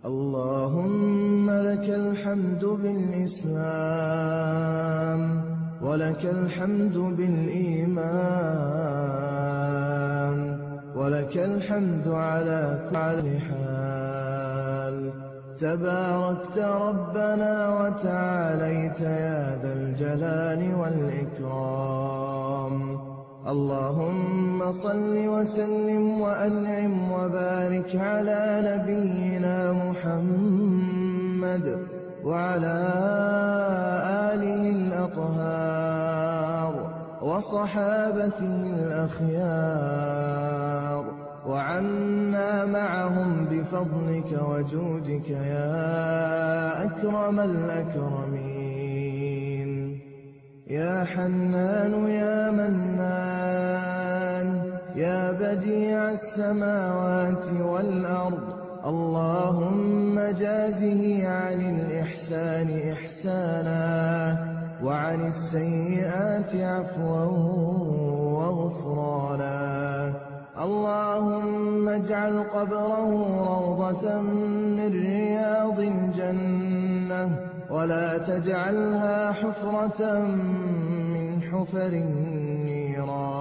اللهم لك الحمد بالإسلام، ولك الحمد بالإيمان، ولك الحمد على كل حال. تباركت ربنا وتعاليت يا ذا الجلال والإكرام. اللهم صل وسلم وأنعم وبارك على نبينا محمد وعلى آله الأطهار وصحابته الأخيار، وعنا معهم بفضلك وجودك يا أكرم الأكرمين. يا حنان يا منان يا بديع السماوات والأرض، اللهم جازه عن الإحسان إحسانا وعن السيئات عفوا وغفرانا. اللهم اجعل قبره روضة من رياض الجنة، ولا تجعلها حفرة من حفر النيران.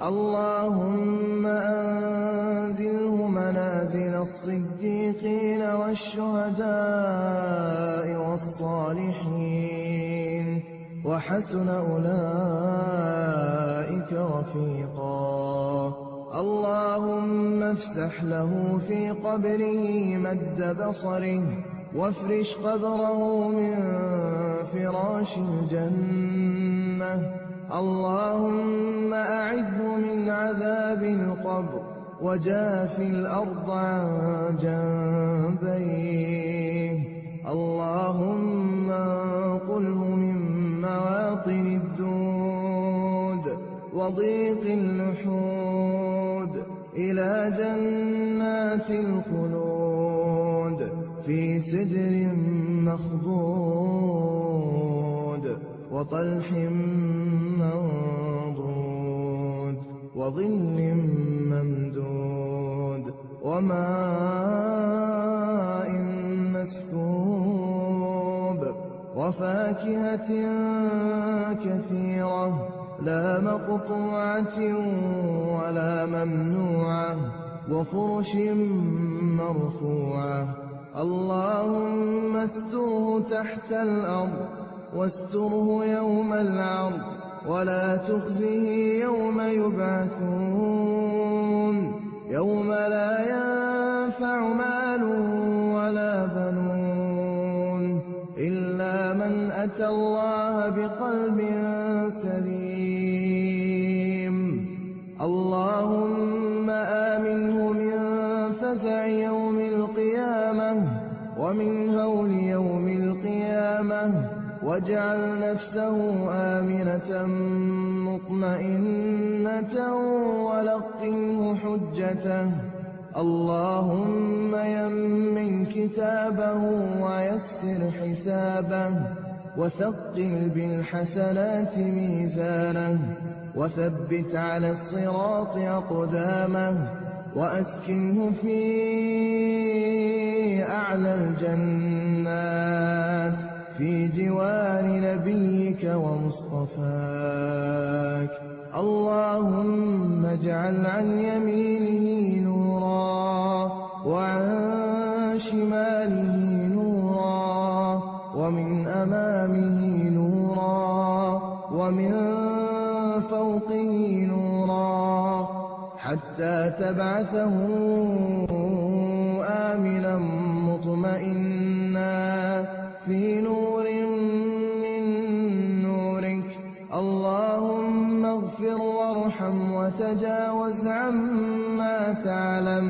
اللهم أنزله منازل الصديقين والشهداء والصالحين، وحسن أولئك رفيقا. اللهم افسح له في قبره مد بصره، وافرش قبره من فراش الجنة. اللهم أعذه من عذاب القبر، وجاف الأرض عن جنبيه. اللهم انقله من مواطن الدود وضيق اللحود إلى جنات الخلود في سدر مخضود وطلح منضود وظل ممدود وماء مسكوب وفاكهة كثيرة لا مقطوعة ولا ممنوعة وفرش مرفوعة. اللهم استره تحت الأرض واستره يوم العرض، ولا تخزه يوم يبعثون، يوم لا ينفع مال ولا بنون إلا من أتى الله بقلب سليم. اللهم آمنه من فزع يوم القيامة ومن هول يوم القيامة، واجعل نفسه آمنة مطمئنة ولقنه حجته. اللهم يمن كتابه ويسر حسابه، وثقل بالحسنات ميزانه، وثبت على الصراط أقدامه، وأسكنه في أعلى الجنات في جوار نبيك ومصطفاك. اللهم اجعل عن يمينه نورا، وعن شماله نورا، ومن أمامه نورا، ومن فوقه نورا، حتى تبعثه آمنا مطمئنا في نور من نورك. اللهم اغفر وارحم وتجاوز عما تعلم،